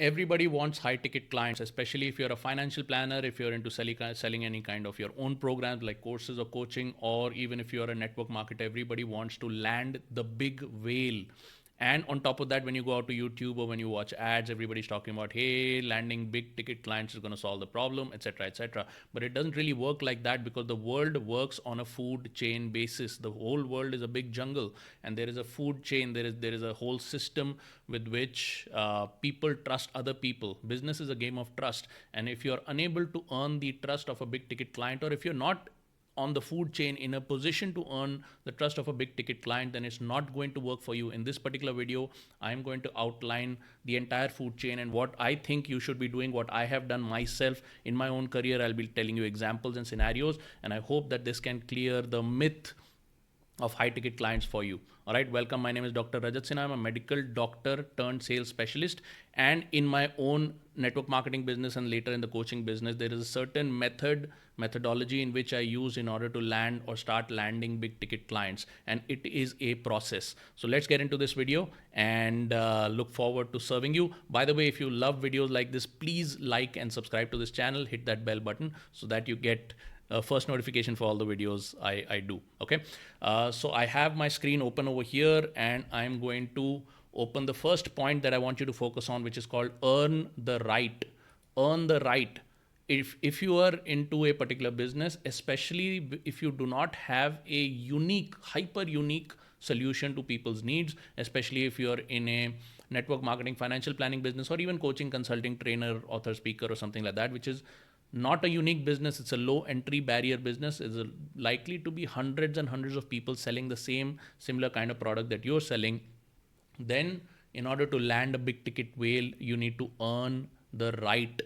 Everybody wants high ticket clients, especially if you're a financial planner, if you're into selling any kind of your own programs like courses or coaching, or even if you're a network marketer. Everybody wants to land the big whale. And on top of that, when you go out to YouTube or when you watch ads, everybody's talking about, hey, landing big ticket clients is going to solve the problem, etc., etc. But it doesn't really work like that, because the world works on a food chain basis. The whole world is a big jungle, and there is a food chain. There is a whole system with which people trust other people. Business is a game of trust, and if you're unable to earn the trust of a big ticket client, or if you're not on the food chain in a position to earn the trust of a big ticket client, then it's not going to work for you. In this particular video, I'm going to outline the entire food chain and what I think you should be doing, what I have done myself in my own career. I'll be telling you examples and scenarios, and I hope that this can clear the myth of high ticket clients for you. All right, welcome. My name is Dr. Rajat Sinha. I'm a medical doctor turned sales specialist. And in my own network marketing business and later in the coaching business, there is a certain methodology in which I use in order to land or start landing big ticket clients. And it is a process. So let's get into this video and look forward to serving you. By the way, if you love videos like this, please like and subscribe to this channel. Hit that bell button so that you get first notification for all the videos I do. Okay, so I have my screen open over here, and I'm going to open the first point that I want you to focus on, which is called earn the right. Earn the right. If you are into a particular business, especially if you do not have a unique, hyper unique solution to people's needs, especially if you're in a network marketing, financial planning business, or even coaching, consulting, trainer, author, speaker, or something like that, which is not a unique business, it's a low entry barrier business. It's likely to be hundreds and hundreds of people selling the same similar kind of product that you're selling. Then in order to land a big ticket whale, you need to earn the right,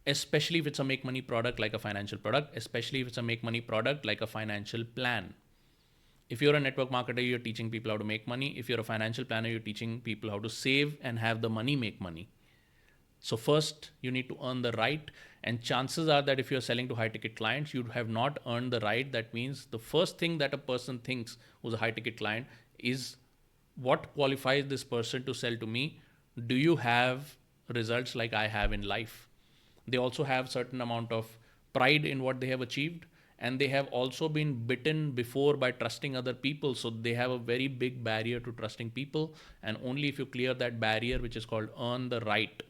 especially if it's a make money product like a financial product, especially if it's a make money product like a financial plan. If you're a network marketer, you're teaching people how to make money. If you're a financial planner, you're teaching people how to save and have the money make money. So first, you need to earn the right, and chances are that if you're selling to high ticket clients, you have not earned the right. That means the first thing that a person thinks who's a high ticket client is, what qualifies this person to sell to me? Do you have results like I have in life? They also have certain amount of pride in what they have achieved, and they have also been bitten before by trusting other people. So they have a very big barrier to trusting people, and only if you clear that barrier, which is called earn the right,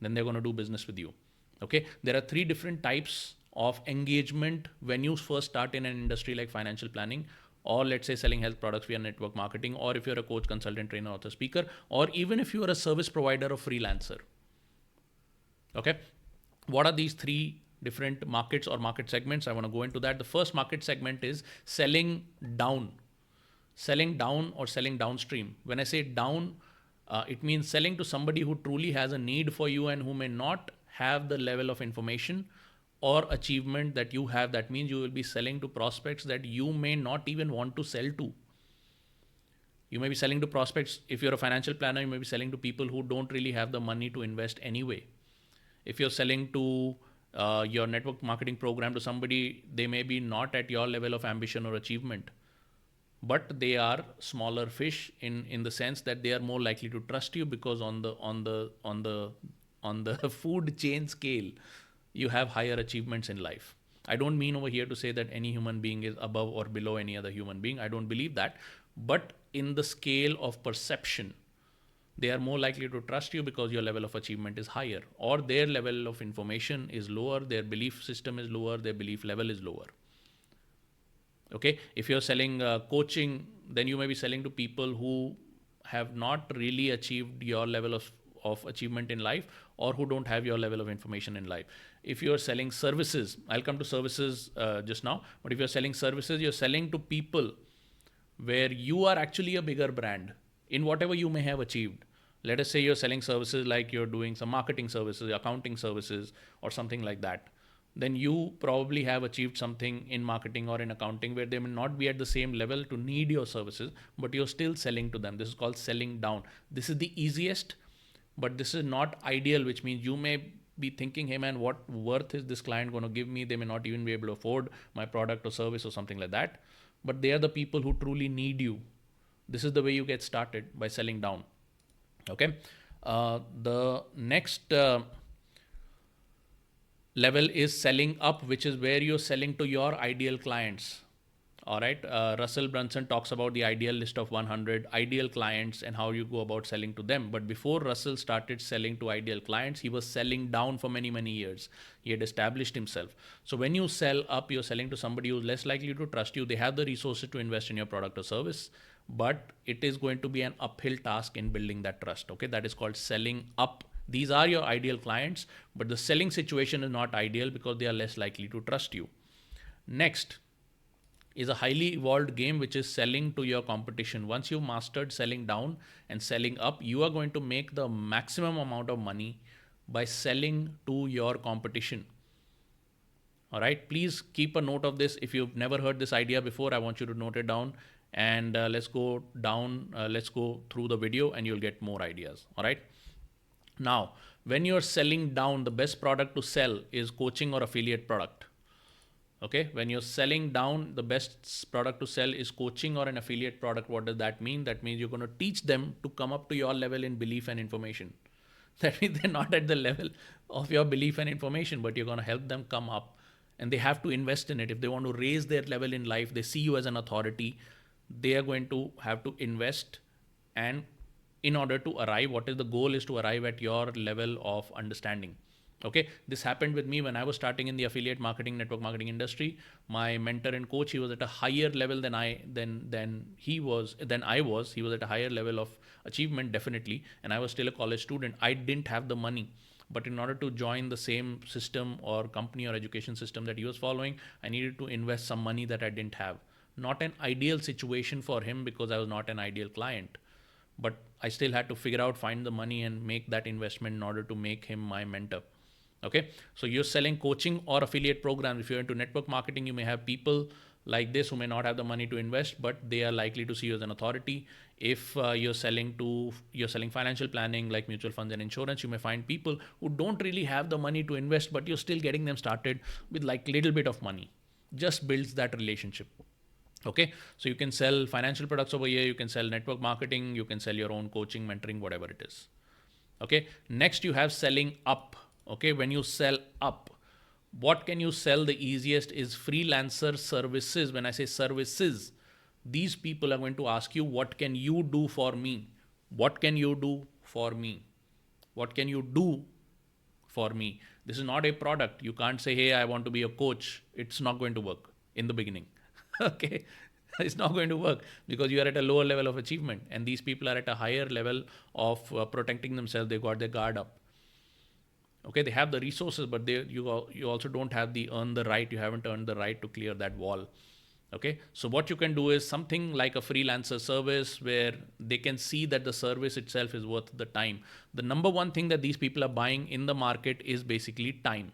then they're going to do business with you. Okay, there are three different types of engagement when you first start in an industry like financial planning, or let's say selling health products via network marketing, or if you're a coach, consultant, trainer, author, speaker, or even if you are a service provider or freelancer. Okay, what are these three different markets or market segments? I want to go into that. The first market segment is selling down or selling downstream. When I say down, it means selling to somebody who truly has a need for you and who may not have the level of information or achievement that you have. That means you will be selling to prospects that you may not even want to sell to. You may be selling to prospects. If you're a financial planner, you may be selling to people who don't really have the money to invest anyway. If you're selling to your network marketing program to somebody, they may be not at your level of ambition or achievement, but they are smaller fish in the sense that they are more likely to trust you, because on the food chain scale, you have higher achievements in life. I don't mean over here to say that any human being is above or below any other human being. I don't believe that. But in the scale of perception, they are more likely to trust you because your level of achievement is higher, or their level of information is lower, their belief system is lower, their belief level is lower. Okay, if you're selling coaching, then you may be selling to people who have not really achieved your level of achievement in life, or who don't have your level of information in life. If you're selling services, I'll come to services just now, but if you're selling services, you're selling to people where you are actually a bigger brand in whatever you may have achieved. Let us say you're selling services like you're doing some marketing services, accounting services, or something like that. Then you probably have achieved something in marketing or in accounting where they may not be at the same level to need your services, but you're still selling to them. This is called selling down. This is the easiest, but this is not ideal, which means you may be thinking, hey man, what worth is this client going to give me? They may not even be able to afford my product or service or something like that. But they are the people who truly need you. This is the way you get started, by selling down. Okay. The next level is selling up, which is where you're selling to your ideal clients. All right. Russell Brunson talks about the ideal list of 100 ideal clients and how you go about selling to them. But before Russell started selling to ideal clients, he was selling down for many, many years. He had established himself. So when you sell up, you're selling to somebody who's less likely to trust you. They have the resources to invest in your product or service, but it is going to be an uphill task in building that trust. Okay. That is called selling up. These are your ideal clients, but the selling situation is not ideal because they are less likely to trust you. Next is a highly evolved game, which is selling to your competition. Once you've mastered selling down and selling up, you are going to make the maximum amount of money by selling to your competition. All right, please keep a note of this. If you've never heard this idea before, I want you to note it down, and let's go through the video and you'll get more ideas. All right. Now, when you're selling down, the best product to sell is coaching or affiliate product. Okay, when you're selling down, the best product to sell is coaching or an affiliate product. What does that mean? That means you're going to teach them to come up to your level in belief and information. That means they're not at the level of your belief and information, but you're going to help them come up, and they have to invest in it. If they want to raise their level in life, they see you as an authority, they are going to have to invest. And in order to arrive, what is the goal is to arrive at your level of understanding. Okay, this happened with me when I was starting in the affiliate marketing, network marketing industry. My mentor and coach, he was at a higher level than I was. He was at a higher level of achievement, definitely, and I was still a college student. I didn't have the money, but in order to join the same system or company or education system that he was following, I needed to invest some money that I didn't have. Not an ideal situation for him because I was not an ideal client, but I still had to find the money and make that investment in order to make him my mentor. Okay, so you're selling coaching or affiliate programs. If you're into network marketing, you may have people like this who may not have the money to invest, but they are likely to see you as an authority. If you're selling financial planning like mutual funds and insurance, you may find people who don't really have the money to invest, but you're still getting them started with like little bit of money. Just builds that relationship. Okay, so you can sell financial products over here, you can sell network marketing, you can sell your own coaching, mentoring, whatever it is. Okay, next you have selling up. Okay, when you sell up, what can you sell the easiest is freelancer services. When I say services, these people are going to ask you, what can you do for me? What can you do for me? What can you do for me? This is not a product. You can't say, hey, I want to be a coach. It's not going to work in the beginning. Okay, it's not going to work because you are at a lower level of achievement, and these people are at a higher level of protecting themselves. They got their guard up. Okay, they have the resources, but you also don't have earn the right. You haven't earned the right to clear that wall. Okay, so what you can do is something like a freelancer service where they can see that the service itself is worth the time. The number one thing that these people are buying in the market is basically time.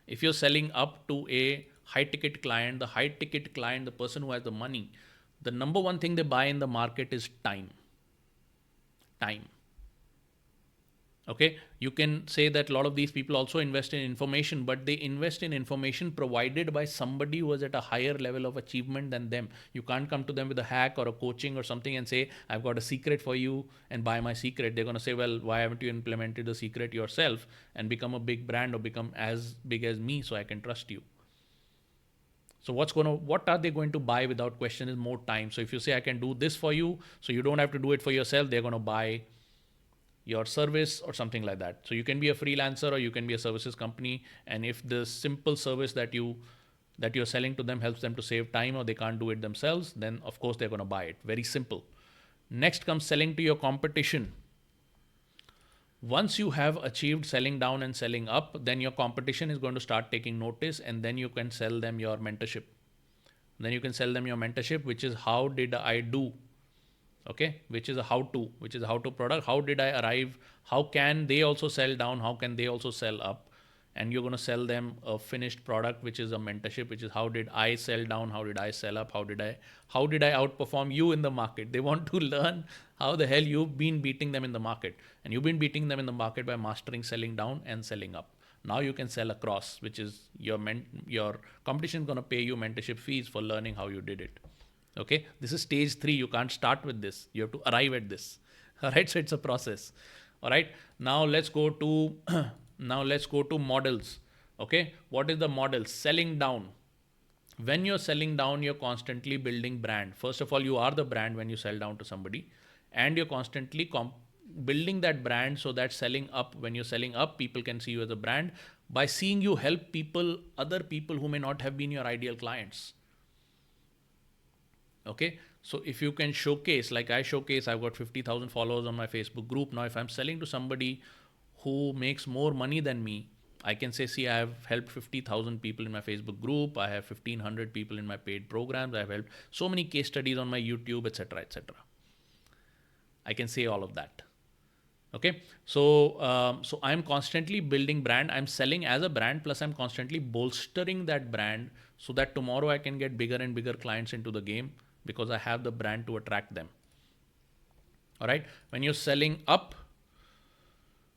If you're selling up to a high ticket client, the person who has the money, the number one thing they buy in the market is time. Time. Okay, you can say that a lot of these people also invest in information, but they invest in information provided by somebody who is at a higher level of achievement than them. You can't come to them with a hack or a coaching or something and say, I've got a secret for you and buy my secret. They're going to say, well, why haven't you implemented the secret yourself and become a big brand or become as big as me so I can trust you? So what are they going to buy without question is more time. So if you say I can do this for you, so you don't have to do it for yourself, they're going to buy your service or something like that. So you can be a freelancer or you can be a services company, and if the simple service that you're selling to them helps them to save time or they can't do it themselves, then of course they're going to buy it. Very simple. Next comes selling to your competition. Once you have achieved selling down and selling up, then your competition is going to start taking notice, and then you can sell them your mentorship. Which is how did I do? Okay, which is a how-to product. How did I arrive? How can they also sell down? How can they also sell up? And you're going to sell them a finished product, which is a mentorship, which is how did I sell down? How did I sell up? How did I outperform you in the market? They want to learn how the hell you've been beating them in the market, and you've been beating them in the market by mastering selling down and selling up. Now you can sell across, which is your competition is going to pay you mentorship fees for learning how you did it. Okay, this is stage 3. You can't start with this. You have to arrive at this. All right, so it's a process. All right, now let's go to now let's go to models. Okay, what is the model? Selling down. When you're selling down, you're constantly building brand. First of all, you are the brand when you sell down to somebody, and you're constantly building that brand so that selling up, when you're selling up, people can see you as a brand by seeing you help people, other people who may not have been your ideal clients. Okay, so if you can showcase, like I showcase, I've got 50,000 followers on my Facebook group. Now if I'm selling to somebody who makes more money than me, I can say, see, I have helped 50,000 people in my Facebook group, I have 1,500 people in my paid programs, I've helped so many case studies on my YouTube, etc., etc. I can say all of that. Okay, so I'm constantly building brand, I'm selling as a brand, plus I'm constantly bolstering that brand so that tomorrow I can get bigger and bigger clients into the game because I have the brand to attract them. All right, when you're selling up,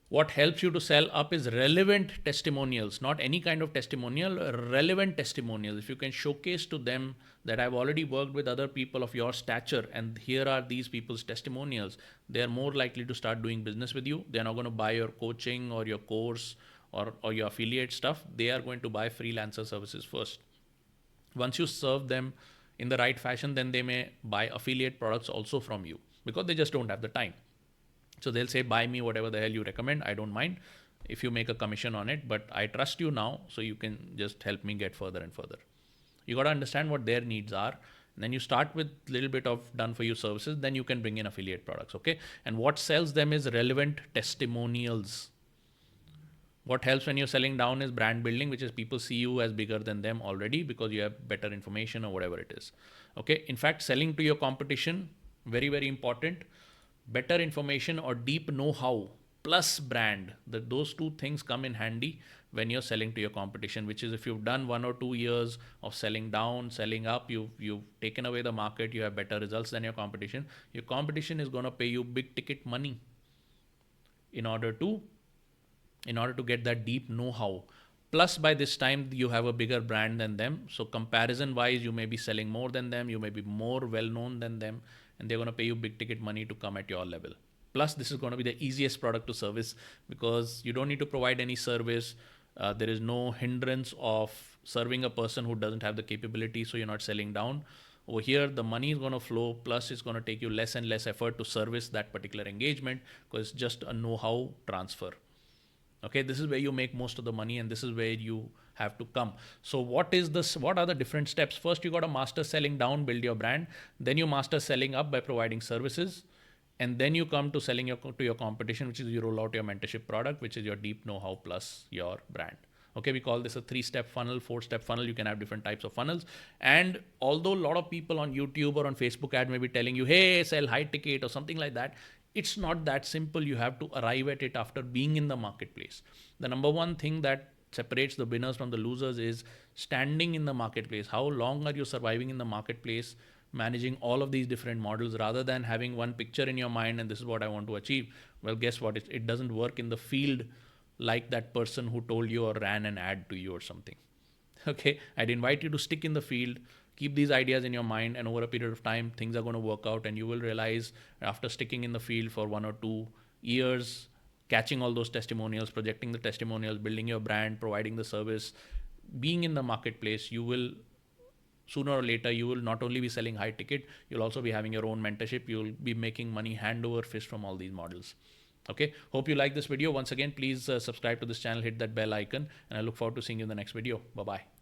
what helps you to sell up is relevant testimonials, not any kind of testimonial, relevant testimonials. If you can showcase to them that I've already worked with other people of your stature and here are these people's testimonials, they're more likely to start doing business with you. They're not going to buy your coaching or your course or your affiliate stuff. They are going to buy freelancer services first. Once you serve them in the right fashion, then they may buy affiliate products also from you because they just don't have the time. So they'll say, buy me whatever the hell you recommend. I don't mind if you make a commission on it, but I trust you now, so you can just help me get further and further. You got to understand what their needs are. And then you start with a little bit of done for you services. Then you can bring in affiliate products. Okay. And what sells them is relevant testimonials. What helps when you're selling down is brand building, which is people see you as bigger than them already because you have better information or whatever it is. Okay. In fact, selling to your competition, very, very important. Better information or deep know-how plus brand, that those two things come in handy when you're selling to your competition, which is if you've done 1 or 2 years of selling down, selling up, you've taken away the market, you have better results than your competition is going to pay you big ticket money in order to get that deep know-how. Plus by this time you have a bigger brand than them, so comparison wise you may be selling more than them, you may be more well known than them, and they're going to pay you big ticket money to come at your level. Plus this is going to be the easiest product to service because you don't need to provide any service. There is no hindrance of serving a person who doesn't have the capability, so you're not selling down. Over here the money is going to flow, plus it's going to take you less and less effort to service that particular engagement because it's just a know-how transfer. Okay, this is where you make most of the money and this is where you have to come. So what are the different steps? First, you got to master selling down, build your brand. Then you master selling up by providing services. And then you come to selling to your competition, which is you roll out your mentorship product, which is your deep know-how plus your brand. Okay, we call this a 3-step funnel, 4-step funnel. You can have different types of funnels. And although a lot of people on YouTube or on Facebook ad may be telling you, hey, sell high ticket or something like that, it's not that simple. You have to arrive at it after being in the marketplace. The number one thing that separates the winners from the losers is standing in the marketplace. How long are you surviving in the marketplace, managing all of these different models rather than having one picture in your mind and this is what I want to achieve? Well, guess what? It doesn't work in the field like that person who told you or ran an ad to you or something. Okay, I'd invite you to stick in the field, keep these ideas in your mind, and over a period of time, things are going to work out, and you will realize after sticking in the field for 1 or 2 years, catching all those testimonials, projecting the testimonials, building your brand, providing the service, being in the marketplace, you will sooner or later, you will not only be selling high ticket, you'll also be having your own mentorship. You'll be making money hand over fist from all these models. Okay, hope you like this video. Once again, please subscribe to this channel, hit that bell icon, and I look forward to seeing you in the next video. Bye-bye.